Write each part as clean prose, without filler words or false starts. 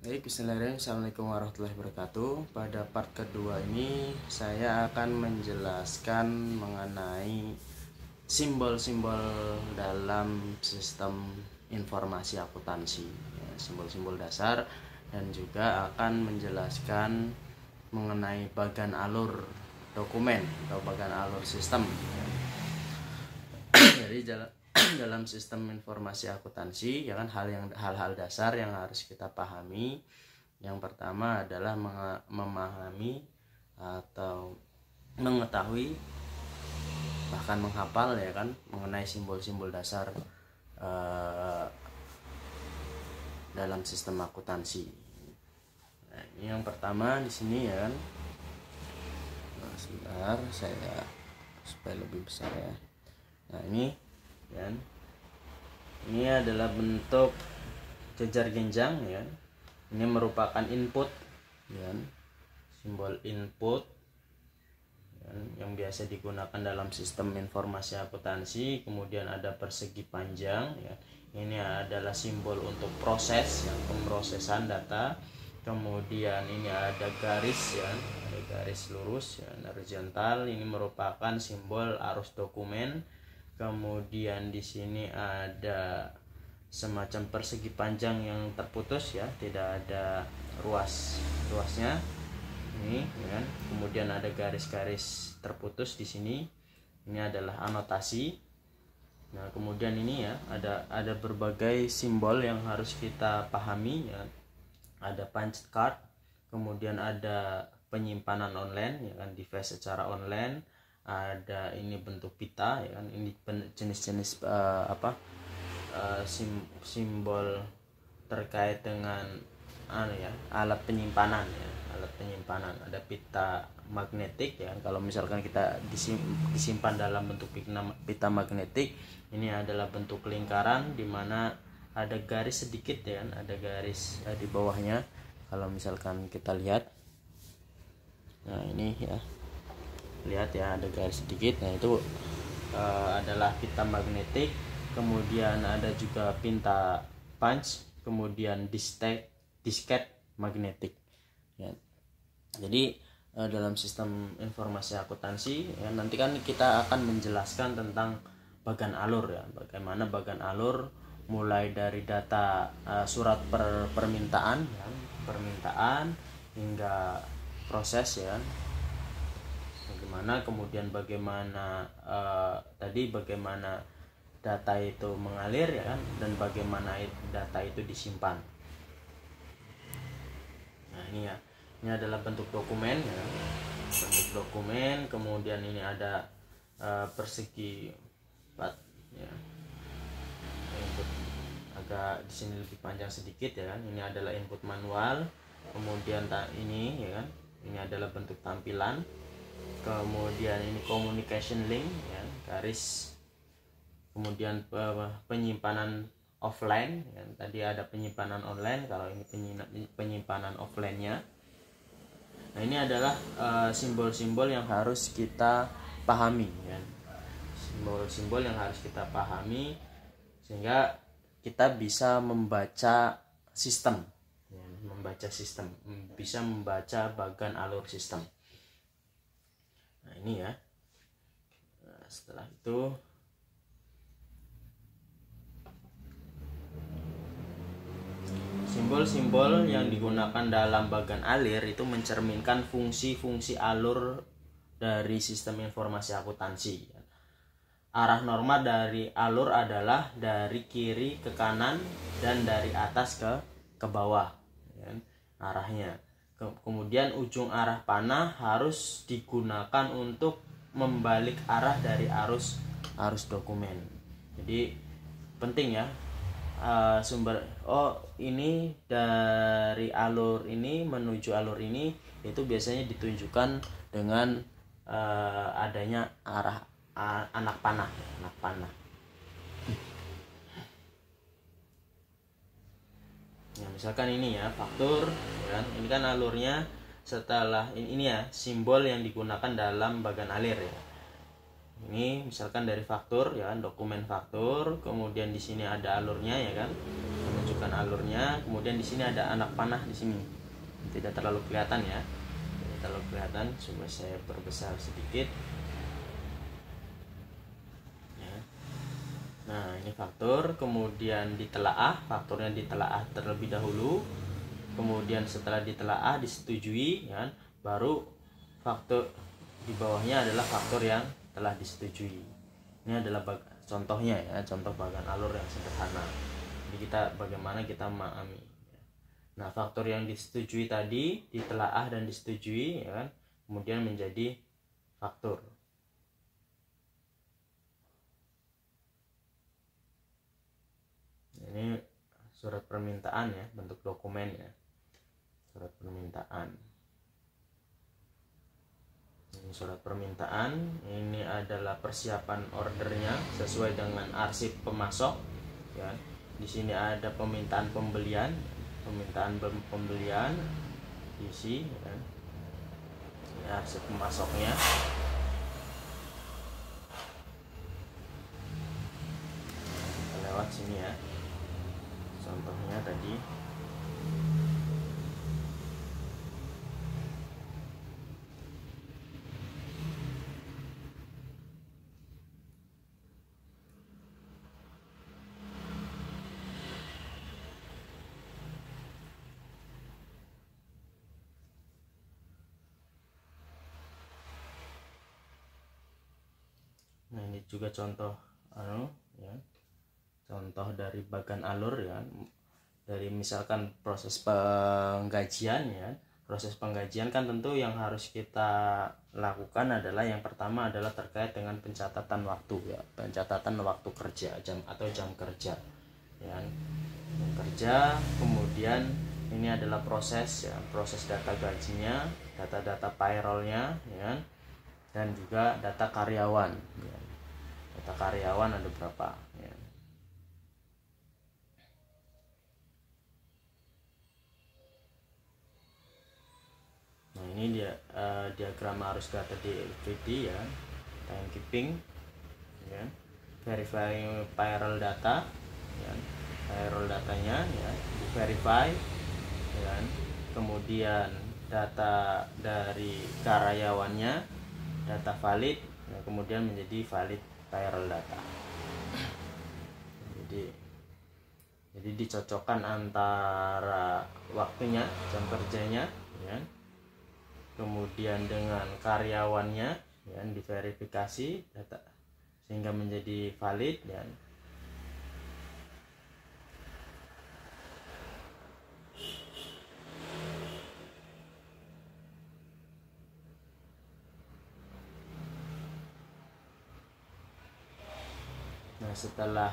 Baik, bismillahirrahmanirrahim. Assalamualaikum warahmatullahi wabarakatuh. Pada part kedua ini saya akan menjelaskan mengenai simbol-simbol dalam sistem informasi akuntansi, simbol-simbol dasar, dan juga akan menjelaskan mengenai bagan alur dokumen atau bagan alur sistem. Jadi dalam sistem informasi akuntansi ya kan, hal-hal dasar yang harus kita pahami. Yang pertama adalah memahami atau mengetahui, bahkan menghafal ya kan, mengenai simbol-simbol dasar dalam sistem akuntansi. Nah, ini yang pertama di sini ya kan. Nah, sebentar saya supaya lebih besar ya. Nah, ini kan, ini adalah bentuk jejar genjang ya. Ini merupakan input ya, simbol input ya, yang biasa digunakan dalam sistem informasi akuntansi. Kemudian ada persegi panjang ya. Ini adalah simbol untuk proses, yang pemrosesan data. Kemudian ini ada garis ya, ada garis lurus ya, horizontal. Ini merupakan simbol arus dokumen. Kemudian di sini ada semacam persegi panjang yang terputus ya, tidak ada ruasnya ini ya kan. Kemudian ada garis-garis terputus di sini. Ini adalah anotasi. Nah, kemudian ini ya ada berbagai simbol yang harus kita pahami ya. Ada punch card, kemudian ada penyimpanan online ya kan, device secara online. Ada ini bentuk pita ya kan, ini jenis-jenis simbol terkait dengan alat penyimpanan ya, alat penyimpanan. Ada pita magnetik ya, kalau misalkan kita disimpan dalam bentuk pita magnetik, ini adalah bentuk lingkaran di mana ada garis sedikit ya kan, ada garis di bawahnya kalau misalkan kita lihat. Nah, ini ya, lihat ya, ada garis sedikit. Nah, itu adalah pita magnetik. Kemudian ada juga pita punch, kemudian disket magnetik ya. Jadi dalam sistem informasi akuntansi ya, nanti kan kita akan menjelaskan tentang bagan alur ya, bagaimana bagan alur mulai dari data surat permintaan ya, permintaan hingga proses ya, bagaimana kemudian bagaimana data itu mengalir ya kan, dan bagaimana data itu disimpan. Nah, ini ya, ini adalah bentuk dokumen ya, bentuk dokumen. Kemudian ini ada persegi 4 ya, input agak di sini lebih panjang sedikit ya kan. Ini adalah input manual. Kemudian ini ya kan, ini adalah bentuk tampilan. Kemudian ini communication link ya, garis. Kemudian penyimpanan offline ya, tadi ada penyimpanan online, kalau ini penyimpanan offline-nya. Nah, ini adalah simbol-simbol yang harus kita pahami ya. Simbol-simbol yang harus kita pahami sehingga kita bisa membaca sistem ya, bisa membaca bagan alur sistem. Nah, ini ya. Nah, setelah itu simbol-simbol yang digunakan dalam bagan alir itu mencerminkan fungsi-fungsi alur dari sistem informasi akuntansi. Arah norma dari alur adalah dari kiri ke kanan dan dari atas ke bawah ya, arahnya. Kemudian ujung arah panah harus digunakan untuk membalik arah dari arus dokumen. Jadi penting ya, ini dari alur ini menuju alur ini, itu biasanya ditunjukkan dengan adanya arah anak panah. Ya, misalkan ini ya, faktur ya, ini kan alurnya setelah ini ya, simbol yang digunakan dalam bagan alir ya. Ini misalkan dari faktur ya, dokumen faktur, kemudian di sini ada alurnya ya kan, menunjukkan bagan alurnya. Kemudian di sini ada anak panah di sini, tidak terlalu kelihatan ya, tidak terlalu kelihatan. Coba saya perbesar sedikit ya. Nah ini faktur, kemudian ditelaah, fakturnya ditelaah terlebih dahulu, kemudian setelah ditelaah disetujui ya, baru faktur di bawahnya adalah faktur yang telah disetujui. Ini adalah contohnya ya, contoh bagan alur yang sederhana. Jadi bagaimana kita memahami. Nah faktur yang disetujui tadi ditelaah dan disetujui ya kan, kemudian menjadi faktur. Ini surat permintaan ya, bentuk dokumen ya, surat permintaan. Ini surat permintaan, ini adalah persiapan ordernya sesuai dengan arsip pemasok ya. Di sini ada permintaan pembelian, isi ya. Ini arsip pemasoknya. Kita lewat sini ya, contohnya tadi. Nah ini juga contoh ya, contoh dari bagan alur ya, dari misalkan proses penggajian ya. Proses penggajian kan tentu yang harus kita lakukan adalah yang pertama adalah terkait dengan pencatatan waktu ya, pencatatan waktu kerja, jam atau jam kerja ya, jam kerja. Kemudian ini adalah proses ya, proses data gajinya, data-data payrollnya ya, dan juga data karyawan ya. Data karyawan ada berapa ya. Nah ini dia diagram arus data di LVD ya, timekeeping ya, verifying payroll data ya, payroll datanya ya di verify ya. Kemudian data dari karyawannya, data valid ya, kemudian menjadi valid payroll data. Jadi dicocokkan antara waktunya, jam kerjanya ya, kemudian dengan karyawannya ya, diverifikasi data sehingga menjadi valid ya. Nah setelah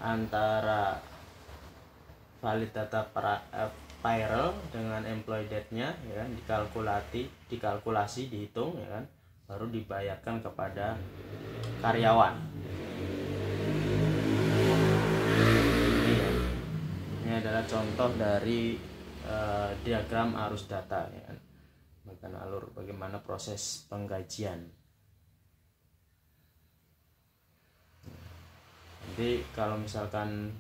antara valid data payroll dengan employee date-nya ya kan, dikalkulasi dihitung ya kan, baru dibayarkan kepada karyawan. Ini ya, ini adalah contoh dari diagram arus data ya kan, bagan alur, bagaimana proses penggajian. Jadi kalau misalkan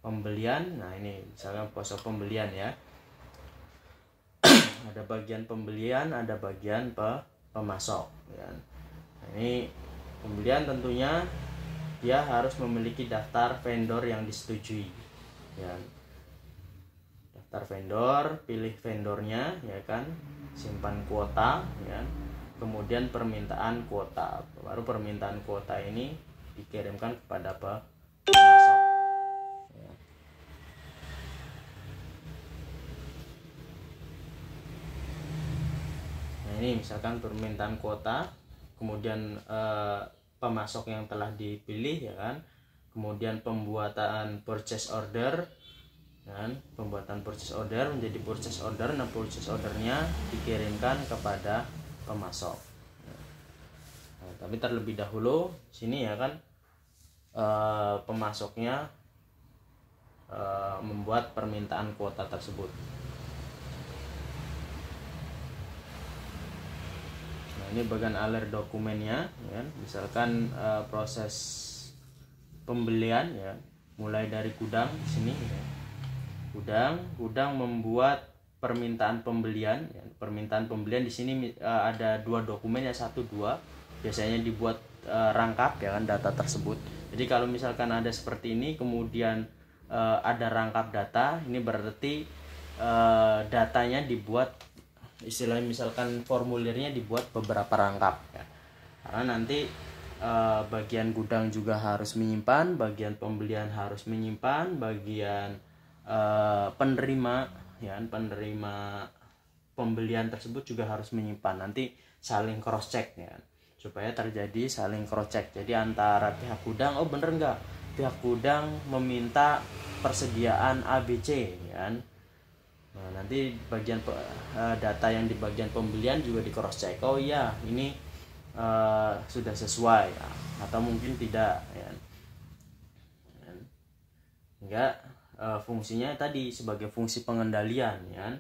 pembelian, nah ini misalkan proses pembelian ya, ada bagian pembelian, ada bagian pemasok ya. Nah, ini pembelian tentunya dia harus memiliki daftar vendor yang disetujui ya. Daftar vendor, pilih vendornya ya kan, simpan kuota ya, kemudian permintaan kuota, baru permintaan kuota ini dikirimkan kepada pemasok ya. Nah ini misalkan permintaan kuota, kemudian pemasok yang telah dipilih ya kan, kemudian pembuatan purchase order dan pembuatan purchase order menjadi purchase order. Nah purchase ordernya dikirimkan kepada pemasok. Nah, tapi terlebih dahulu sini ya kan, pemasoknya membuat permintaan kuota tersebut. Nah ini bagian alert dokumennya ya, misalkan proses pembelian ya, mulai dari gudang di sini ya. Gudang membuat permintaan pembelian ya. Permintaan pembelian di sini ada 2 dokumen ya, 1 2 biasanya dibuat rangkap ya kan data tersebut. Jadi kalau misalkan ada seperti ini kemudian ada rangkap data, ini berarti datanya dibuat, istilahnya misalkan formulirnya dibuat beberapa rangkap ya. Karena nanti bagian gudang juga harus menyimpan, bagian pembelian harus menyimpan, bagian penerima ya, penerima pembelian tersebut juga harus menyimpan. Nanti saling cross check ya, supaya terjadi saling cross check. Jadi antara pihak gudang, oh bener nggak pihak gudang meminta persediaan ABC ya. Nah, nanti bagian data yang di bagian pembelian juga di cross check. Oh iya, ini sudah sesuai ya, atau mungkin tidak ya. Enggak, fungsinya tadi sebagai fungsi pengendalian ya.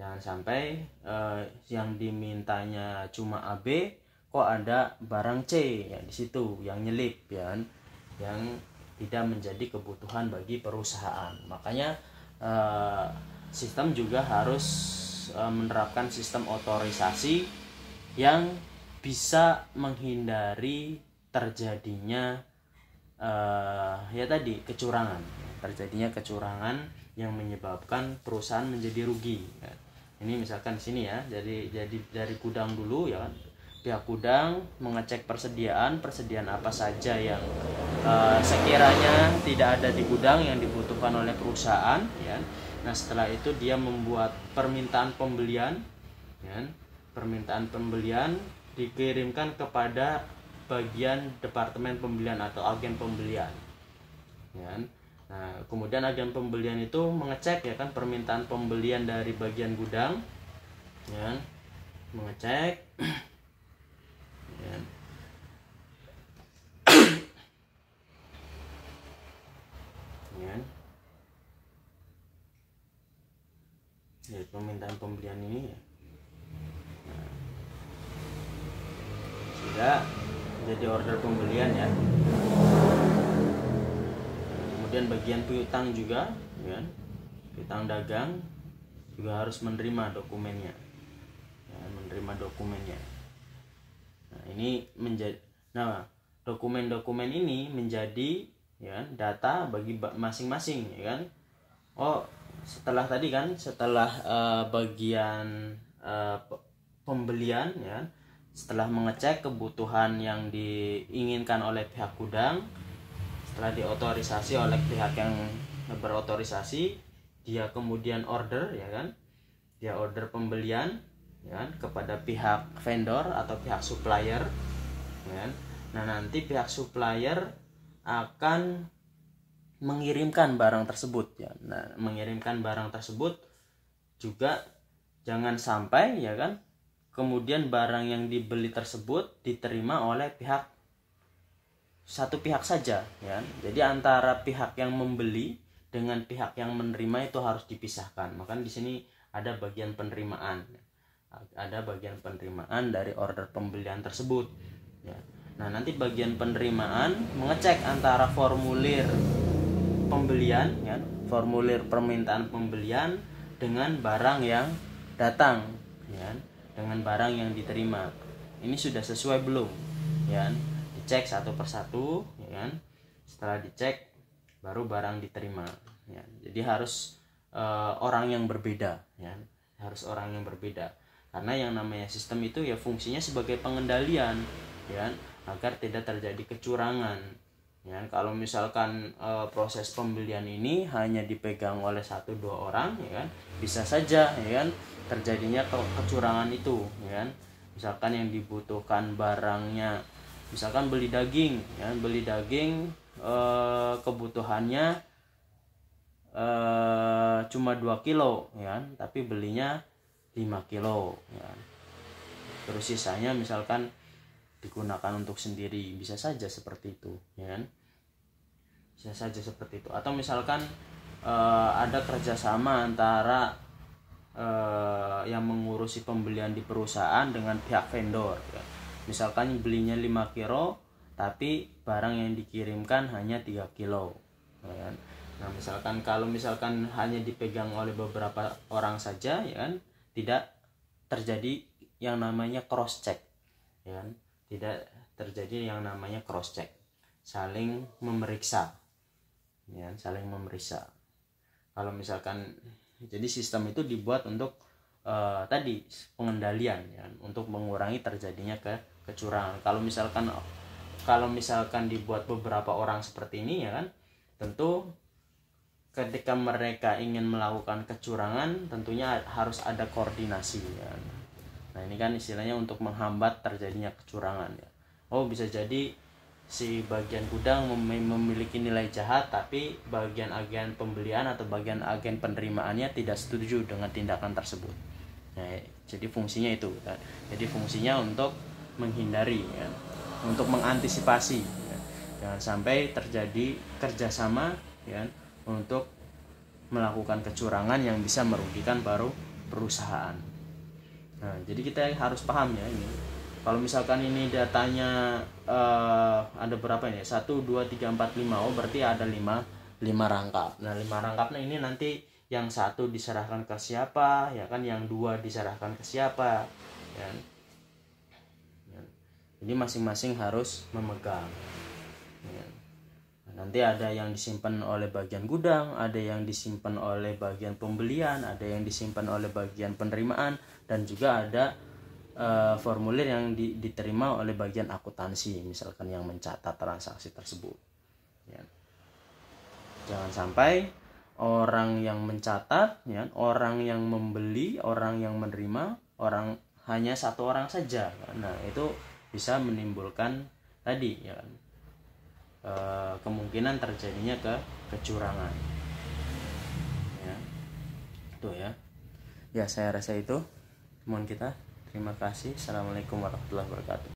Jangan sampai yang dimintanya cuma AB, kok ada barang C ya di situ yang nyelip ya, yang tidak menjadi kebutuhan bagi perusahaan. Makanya sistem juga harus menerapkan sistem otorisasi yang bisa menghindari terjadinya ya tadi terjadinya kecurangan yang menyebabkan perusahaan menjadi rugi ya. Ini misalkan di sini ya, jadi dari gudang dulu ya kan, pihak gudang mengecek persediaan apa saja yang sekiranya tidak ada di gudang yang dibutuhkan oleh perusahaan ya. Nah setelah itu dia membuat permintaan pembelian ya. Permintaan pembelian dikirimkan kepada bagian departemen pembelian atau agen pembelian ya. Nah kemudian agen pembelian itu mengecek ya kan permintaan pembelian dari bagian gudang ya, mengecek ya. Ya. Ya, permintaan pembelian ini ya. Nah, sudah jadi order pembelian ya. Kemudian bagian piutang juga ya, piutang dagang juga harus menerima dokumennya ya, Nah ini menjadi, nah dokumen-dokumen ini menjadi ya data bagi masing-masing ya kan. Oh setelah tadi kan, setelah bagian pembelian ya, setelah mengecek kebutuhan yang diinginkan oleh pihak gudang, setelah diotorisasi oleh pihak yang berotorisasi, dia kemudian order ya kan, dia order pembelian ya kan, kepada pihak vendor atau pihak supplier ya kan. Nah nanti pihak supplier akan mengirimkan barang tersebut ya. Nah mengirimkan barang tersebut juga jangan sampai ya kan kemudian barang yang dibeli tersebut diterima oleh satu pihak saja ya. Jadi antara pihak yang membeli dengan pihak yang menerima itu harus dipisahkan. Maka di sini ada bagian penerimaan. Ada bagian penerimaan dari order pembelian tersebut ya. Nah, nanti bagian penerimaan mengecek antara formulir pembelian ya, formulir permintaan pembelian dengan barang yang datang ya, dengan barang yang diterima. Ini sudah sesuai belum ya? Dicek satu persatu ya kan. Setelah dicek baru barang diterima ya. Jadi harus orang yang berbeda ya, harus orang yang berbeda, karena yang namanya sistem itu ya fungsinya sebagai pengendalian ya, agar tidak terjadi kecurangan ya. Kalau misalkan proses pembelian ini hanya dipegang oleh 1-2 orang ya kan, bisa saja ya kan terjadinya kecurangan itu ya kan. Misalkan yang dibutuhkan barangnya, misalkan beli daging ya, kebutuhannya cuma 2 kilo ya, tapi belinya 5 kilo ya. Terus sisanya misalkan digunakan untuk sendiri, bisa saja seperti itu ya kan, bisa saja seperti itu. Atau misalkan ada kerjasama antara yang mengurusi pembelian di perusahaan dengan pihak vendor ya. Misalkan belinya 5 kilo tapi barang yang dikirimkan hanya 3 kilo ya kan? Nah misalkan kalau misalkan hanya dipegang oleh beberapa orang saja, ya kan, tidak terjadi yang namanya cross check, ya kan, tidak terjadi yang namanya cross check, saling memeriksa, ya, saling memeriksa. Kalau misalkan, jadi sistem itu dibuat untuk tadi pengendalian, ya, untuk mengurangi terjadinya kecurangan. Kalau misalkan dibuat beberapa orang seperti ini, ya kan, tentu ketika mereka ingin melakukan kecurangan tentunya harus ada koordinasi, ya. Nah ini kan istilahnya untuk menghambat terjadinya kecurangan, ya. Oh bisa jadi si bagian gudang memiliki nilai jahat, tapi bagian agen pembelian atau bagian agen penerimaannya tidak setuju dengan tindakan tersebut. Nah, jadi fungsinya itu, ya. Jadi fungsinya untuk menghindari, ya, untuk mengantisipasi, ya. Jangan sampai terjadi kerjasama, ya, untuk melakukan kecurangan yang bisa merugikan perusahaan. Nah, jadi kita harus paham, ya, ini. Kalau misalkan ini datanya ada berapa ini? 1, 2, 3, 4, 5. Oh, berarti ada 5 rangkap. Nah, 5 rangkapnya ini nanti yang 1 diserahkan ke siapa, ya kan? Yang 2 diserahkan ke siapa, ya. Jadi masing-masing harus memegang, ya. Nanti ada yang disimpan oleh bagian gudang, ada yang disimpan oleh bagian pembelian, ada yang disimpan oleh bagian penerimaan, dan juga ada formulir yang diterima oleh bagian akuntansi, misalkan yang mencatat transaksi tersebut, ya. Jangan sampai orang yang mencatat, ya, orang yang membeli, orang yang menerima, hanya 1 orang saja. Nah itu bisa menimbulkan tadi, ya kan, kemungkinan terjadinya kecurangan, ya. Itu ya saya rasa itu temuan kita. Terima kasih. Assalamualaikum warahmatullahi wabarakatuh.